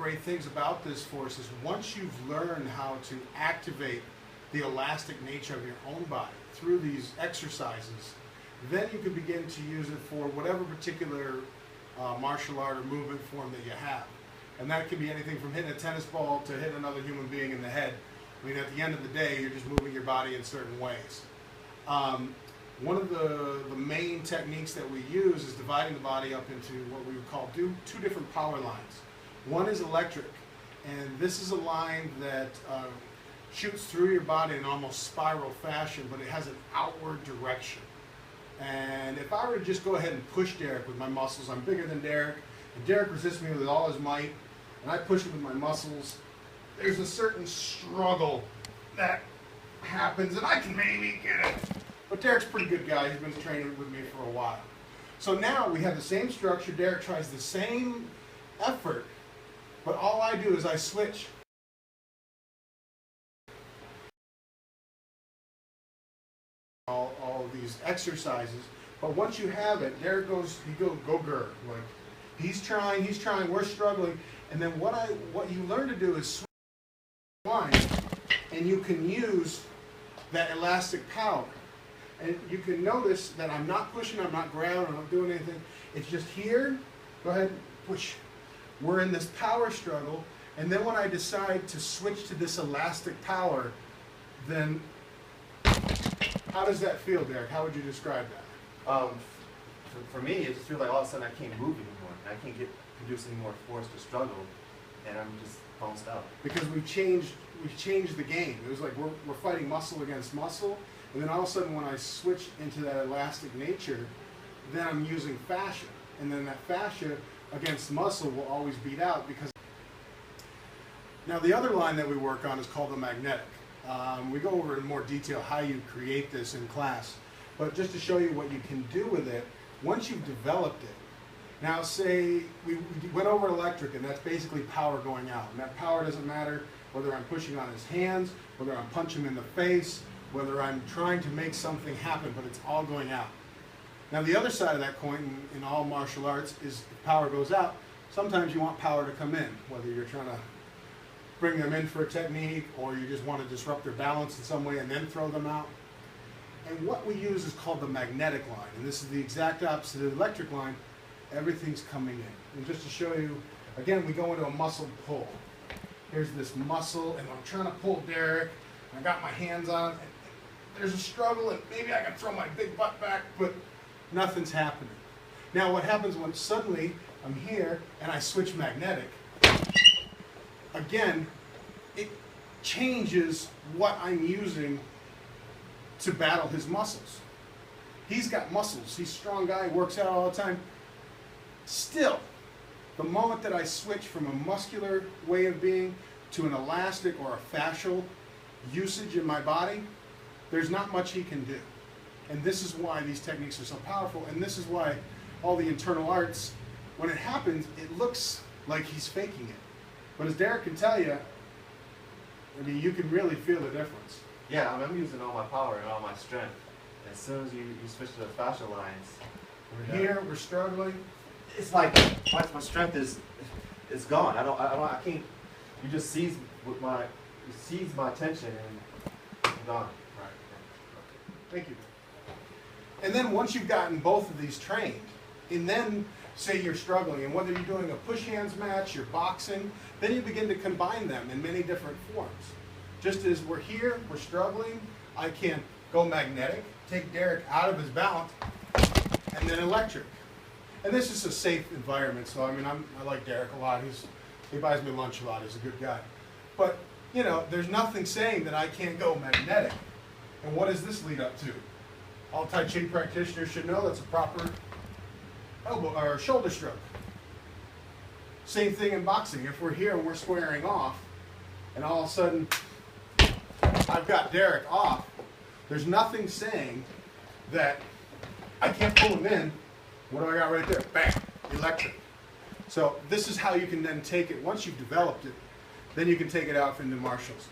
great things about this force is once you've learned how to activate the elastic nature of your own body through these exercises, then you can begin to use it for whatever particular martial art or movement form that you have. And that could be anything from hitting a tennis ball to hitting another human being in the head. I mean, at the end of the day, you're just moving your body in certain ways. One of the main techniques that we use is dividing the body up into what we would call two different power lines. One is electric, and this is a line that shoots through your body in almost spiral fashion, but it has an outward direction. And if I were to just go ahead and push Derek with my muscles, I'm bigger than Derek, and Derek resists me with all his might, and I push him with my muscles, there's a certain struggle that happens, and I can maybe get it. But Derek's a pretty good guy. He's been training with me for a while. So now we have the same structure. Derek tries the same effort, but all I do is I switch. All these exercises, but once you have it, Derek goes, go grr. Like he's trying, we're struggling, and then what you learn to do is switch lines, and you can use that elastic power. And you can notice that I'm not pushing, I'm not grabbing, I'm not doing anything. It's just here, go ahead, push. We're in this power struggle, and then when I decide to switch to this elastic power, then how does that feel, Derek? How would you describe that? For me, it just feels like all of a sudden I can't move anymore. I can't produce any more force to struggle, and I'm just bounced out. Because we've changed the game. It was like we're fighting muscle against muscle, and then all of a sudden when I switch into that elastic nature, then I'm using fascia, and then that fascia against muscle will always beat out. Because now the other line that we work on is called the magnetic. We go over in more detail how you create this in class, but just to show you what you can do with it once you've developed it. Now say we went over electric, and that's basically power going out, and that power doesn't matter whether I'm pushing on his hands, whether I'm punching him in the face, whether I'm trying to make something happen, but it's all going out. Now the other side of that coin in all martial arts is if power goes out, sometimes you want power to come in, whether you're trying to bring them in for a technique or you just want to disrupt their balance in some way and then throw them out. And what we use is called the magnetic line, and this is the exact opposite of the electric line. Everything's coming in. And just to show you, again, we go into a muscle pull. Here's this muscle, and I'm trying to pull Derek, and I got my hands on it. There's a struggle, and maybe I can throw my big butt back, but nothing's happening. Now what happens when suddenly I'm here and I switch magnetic, again, it changes what I'm using to battle his muscles. He's got muscles. He's a strong guy, works out all the time. Still, the moment that I switch from a muscular way of being to an elastic or a fascial usage in my body, there's not much he can do. And this is why these techniques are so powerful, and this is why all the internal arts, when it happens, it looks like he's faking it. But as Derek can tell you, I mean, you can really feel the difference. Yeah, I mean, I'm using all my power and all my strength. As soon as you switch to the fascia lines, we're here, we're struggling. It's like my strength is gone. I can't. You just seize my attention and I'm gone. Right. Thank you. And then once you've gotten both of these trained, and then say you're struggling, and whether you're doing a push hands match, you're boxing, then you begin to combine them in many different forms. Just as we're here, we're struggling, I can go magnetic, take Derek out of his balance, and then electric. And this is a safe environment, so I mean, I like Derek a lot. He buys me lunch a lot. He's a good guy. But, you know, there's nothing saying that I can't go magnetic. And what does this lead up to? All Tai Chi practitioners should know that's a proper elbow or shoulder stroke. Same thing in boxing. If we're here and we're squaring off, and all of a sudden I've got Derek off, there's nothing saying that I can't pull him in. What do I got right there? Bam! Electric. So this is how you can then take it. Once you've developed it, then you can take it out into martials.